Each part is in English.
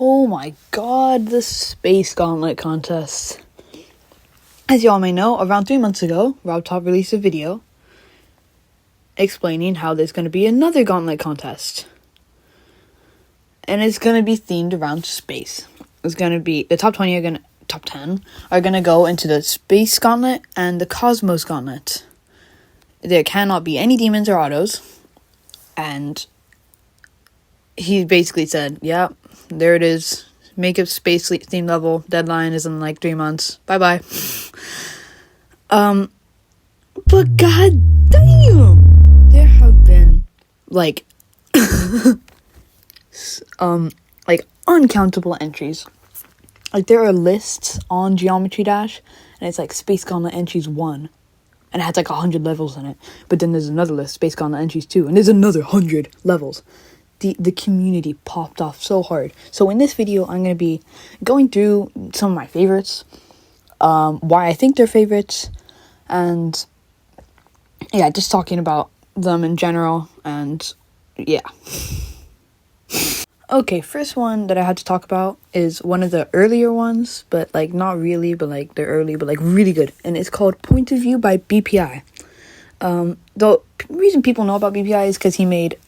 Oh my god, the Space Gauntlet contest. As y'all may know, around 3 months ago, RobTop released a video explaining how there's going to be another Gauntlet contest. And it's going to be themed around space. It's going to be, the top 10 are going to go into the Space Gauntlet and the Cosmos Gauntlet. There cannot be any demons or autos. And he basically said, yeah, there it is. Make a space theme level. Deadline is in like 3 months. Bye-bye. But god damn! There have been, like, uncountable entries. Like, there are lists on Geometry Dash, and it's like Space Gauntlet Entries 1. And it has like 100 levels in it. But then there's another list, Space Gauntlet Entries 2, and there's another 100 levels. The community popped off so hard. So in this video, I'm going to be going through some of my favorites, why I think they're favorites, and yeah, just talking about them in general, and yeah. Okay, first one that I had to talk about is one of the earlier ones, but like not really, but like they're early, but like really good, and it's called Point of View by BPI. The reason people know about BPI is because he made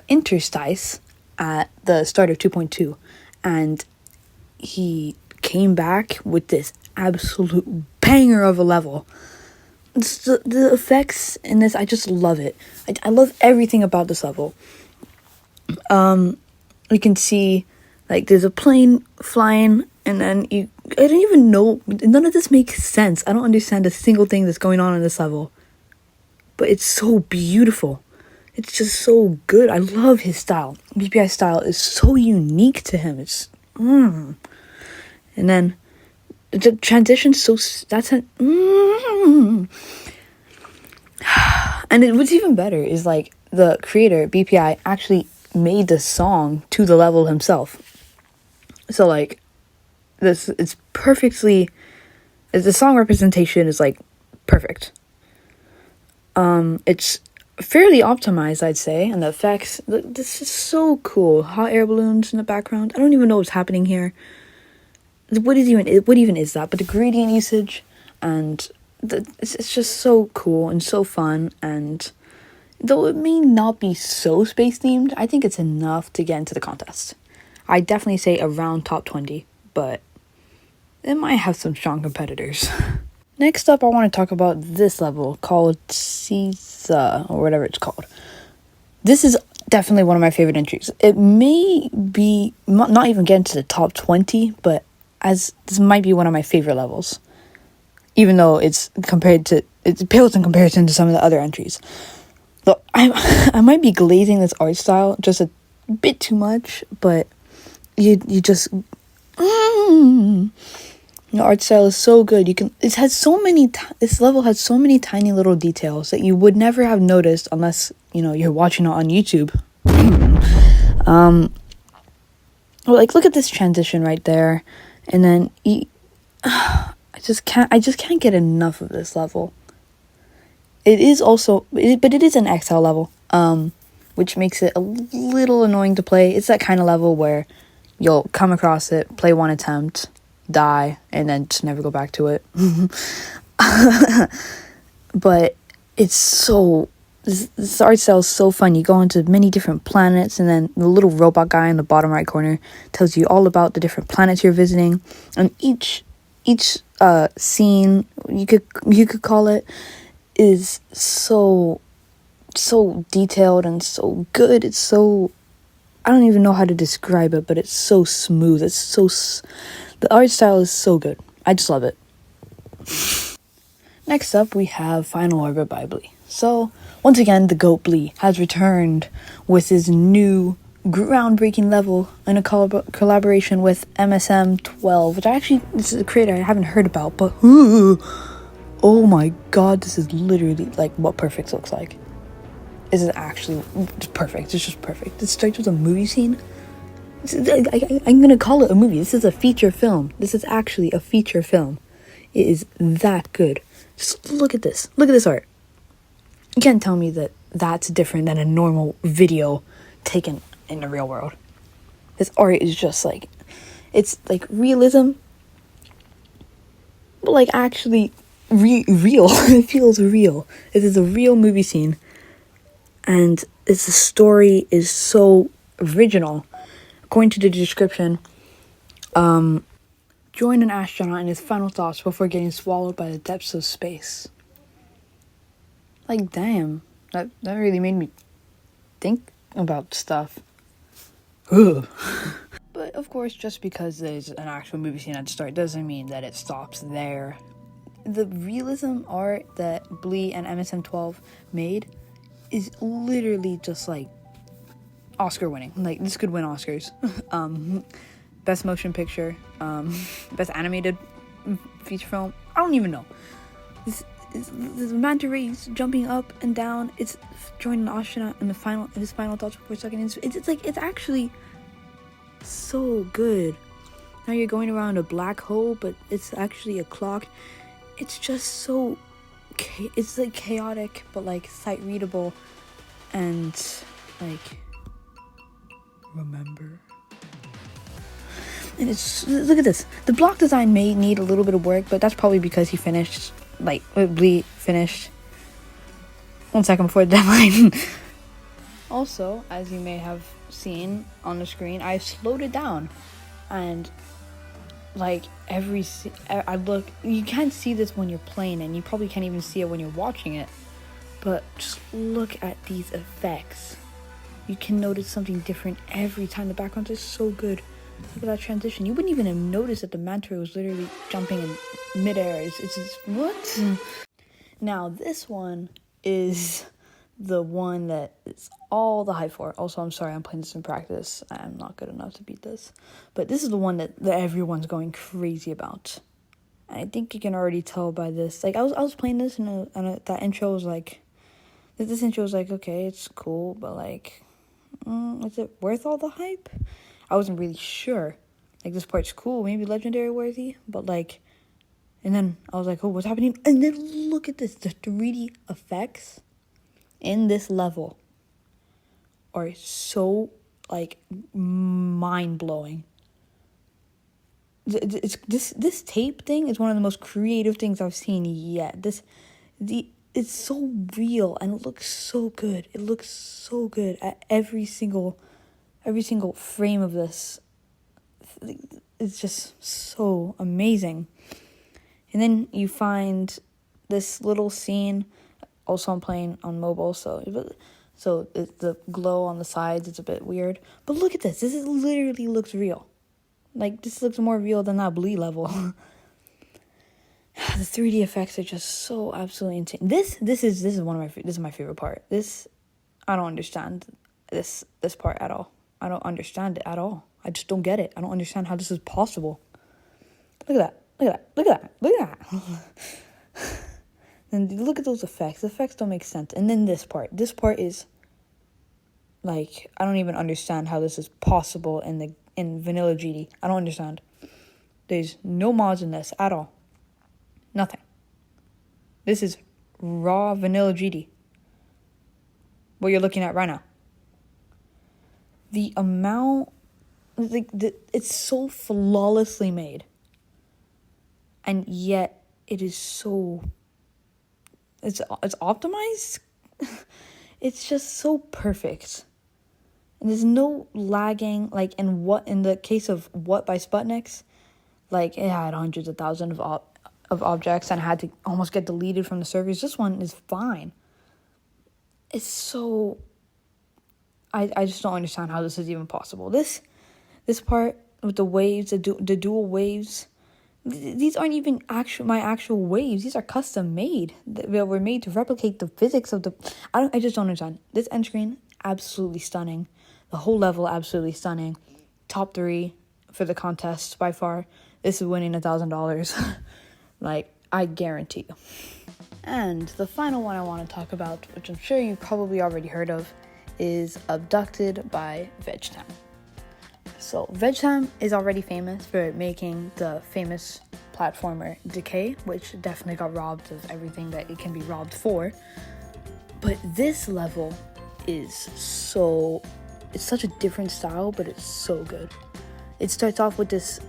Interstice at the start of 2.2, and he came back with this absolute banger of a level. The effects in this, I just love it. I love everything about this level. You can see, like, there's a plane flying, and then I don't even know, none of this makes sense. I don't understand a single thing that's going on in this level, but it's so beautiful. It's just so good. I love his style. BPI style is so unique to him. It's and then the transition and what's even better is like the creator BPI actually made the song to the level himself. So like this, it's perfectly. The song representation is like perfect. It's fairly optimized, I'd say, and the effects, this is so cool. Hot air balloons in the background. I don't even know what's happening here. What even is that? But the gradient usage, and it's just so cool and so fun. And though it may not be so space themed, I think it's enough to get into the contest. I definitely say around top 20, but it might have some strong competitors. Next up, I want to talk about this level called Caesar, or whatever it's called. This is definitely one of my favorite entries. It may be not even get into the top 20, but this might be one of my favorite levels. Even though it pales in comparison to some of the other entries. But I might be glazing this art style just a bit too much, but you just the art style is so good. This level has so many tiny little details that you would never have noticed unless, you're watching it on YouTube. Like, look at this transition right there. And then I just can't get enough of this level. It is an XL level, which makes it a little annoying to play. It's that kind of level where you'll come across it, play one attempt, die, and then just never go back to it. But it's this art style is so fun. You go into many different planets, and then the little robot guy in the bottom right corner tells you all about the different planets you're visiting, and each scene, you could call it, is so detailed and so good. It's so, I don't even know how to describe it, but it's so smooth. The art style is so good. I just love it. Next up, we have Final Orbit by Blee. So, once again, the GOAT Blee has returned with his new groundbreaking level in a collaboration with MSM12, which this is a creator I haven't heard about, but oh my god, this is literally like what perfect looks like. This is actually perfect. It's just perfect. It starts with a movie scene. I'm gonna call it a movie. This is a feature film. This is actually a feature film. It is that good. Just look at this. Look at this art. You can't tell me that that's different than a normal video taken in the real world. This art is just like It's like realism, but like actually real. It feels real. It is a real movie scene, and the story is so original. According to the description, join an astronaut in his final thoughts before getting swallowed by the depths of space. Like, damn, that really made me think about stuff. Ugh. But of course, just because there's an actual movie scene at the start doesn't mean that it stops there. The realism art that Blee and MSM12 made is literally just like Oscar winning. Like, this could win Oscars. Best motion picture, best animated feature film. I don't even know. This manta rays jumping up and down. It's joining an astronaut in his final thoughts before sucking in. It's actually so good. Now you're going around a black hole, but it's actually a clock. It's just so it's like chaotic, but like sight readable, and like remember. And it's, look at this. The block design may need a little bit of work, but that's probably because he finished, like, Blee finished 1 second before the deadline. Also, as you may have seen on the screen, I slowed it down, and like you can't see this when you're playing, and you probably can't even see it when you're watching it, but just look at these effects. You can notice something different every time. The background is so good. Look at that transition. You wouldn't even have noticed that the manta ray was literally jumping in midair. It's just, what? Now, this one is the one that is all the hype for. Also, I'm sorry, I'm playing this in practice. I'm not good enough to beat this. But this is the one that everyone's going crazy about. I think you can already tell by this. Like, I was playing this, and that intro was like... This intro was like, okay, it's cool, but like... is it worth all the hype? I wasn't really sure. Like, this part's cool, maybe legendary worthy, but like, and then I was like, oh, what's happening? And then look at this, the 3D effects in this level are so like mind-blowing. This tape thing is one of the most creative things I've seen yet. It's so real, and it looks so good. It looks so good at every single frame of this. It's just so amazing. And then you find this little scene. Also, I'm playing on mobile, so the glow on the sides, it's a bit weird. But look at this. This literally looks real. Like, this looks more real than that Blee level. The 3D effects are just so absolutely insane. This is my favorite part. I don't understand this part at all. I don't understand it at all. I just don't get it. I don't understand how this is possible. Look at that. And look at those effects. The effects don't make sense. And then this part is like, I don't even understand how this is possible in vanilla GD. I don't understand. There's no mods in this at all. Nothing. This is raw vanilla GD. What you're looking at right now. The amount, it's so flawlessly made, and yet it is so, it's optimized. It's just so perfect, and there's no lagging. Like in the case of What by Sputniks, like it had hundreds of thousands of objects and had to almost get deleted from the servers. This one is fine. It's so... I just don't understand how this is even possible. This part with the waves, the dual waves, these aren't even my actual waves. These are custom made. They were made to replicate the physics of the... I just don't understand. This end screen, absolutely stunning. The whole level, absolutely stunning. Top 3 for the contest by far. This is winning $1,000. Like, I guarantee you. And the final one I want to talk about, which I'm sure you've probably already heard of, is Abducted by VegTime. So VegTime is already famous for making the famous platformer Decay, which definitely got robbed of everything that it can be robbed for. But this level is it's such a different style, but it's so good. It starts off with this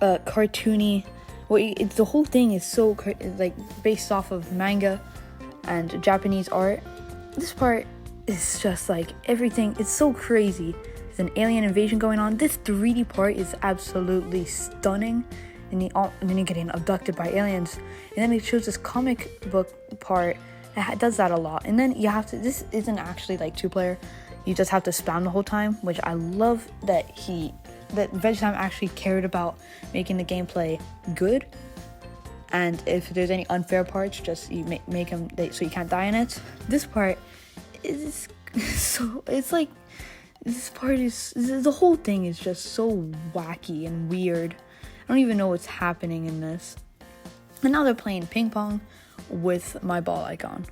cartoony. The whole thing is so like based off of manga and Japanese art. This part is just like everything. It's so crazy. There's an alien invasion going on. This 3D part is absolutely stunning. And then you're getting abducted by aliens. And then it shows this comic book part. It does that a lot. And then you have to. This isn't actually like 2-player. You just have to spam the whole time, which I love that Vegetime actually cared about making the gameplay good. And if there's any unfair parts, just you make them so you can't die in it. This part is so. It's like the whole thing is just so wacky and weird. I don't even know what's happening in this. And now they're playing ping pong with my ball icon.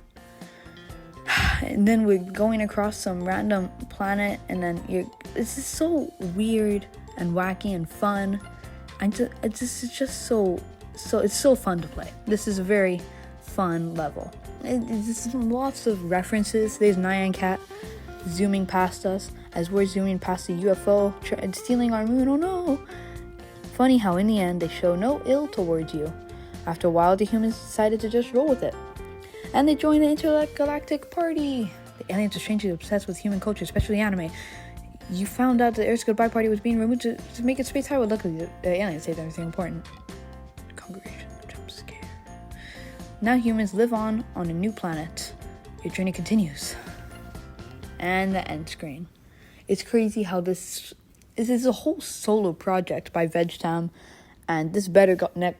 And then we're going across some random planet, and then it's just so weird and wacky and fun. It's just so it's so fun to play. This is a very fun level. It's lots of references. There's Nyan Cat zooming past us as we're zooming past the UFO and stealing our moon. Oh no! Funny how in the end they show no ill towards you. After a while, the humans decided to just roll with it. And they joined the intergalactic party. The aliens are strangely obsessed with human culture, especially anime. You found out the Earth's goodbye party was being removed to make it space highway. Luckily, the aliens saved everything important. Congregation, jump scare. Now humans live on a new planet. Your journey continues. And the end screen. It's crazy how this is a whole solo project by Vegetam. And this better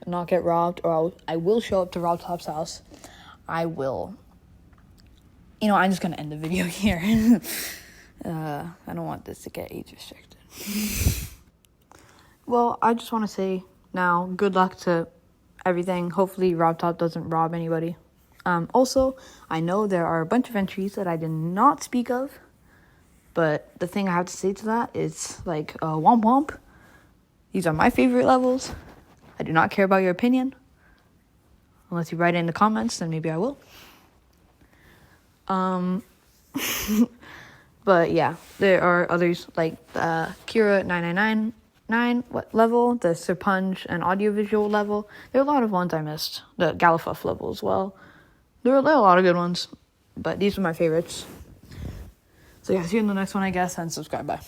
not get robbed, or I will show up to Rob Top's house. I will. I'm just going to end the video here. I don't want this to get age restricted. Well, I just want to say now, good luck to everything. Hopefully Rob Top doesn't rob anybody. Also, I know there are a bunch of entries that I did not speak of. But the thing I have to say to that is, like, womp womp. These are my favorite levels. I do not care about your opinion. Unless you write it in the comments, then maybe I will. But yeah, there are others like Kira 9999 level, the Serpunge and audiovisual level. There are a lot of ones I missed. The Galafuff level as well. There are a lot of good ones, but these are my favorites. So yeah, see you in the next one, I guess, and subscribe. Bye.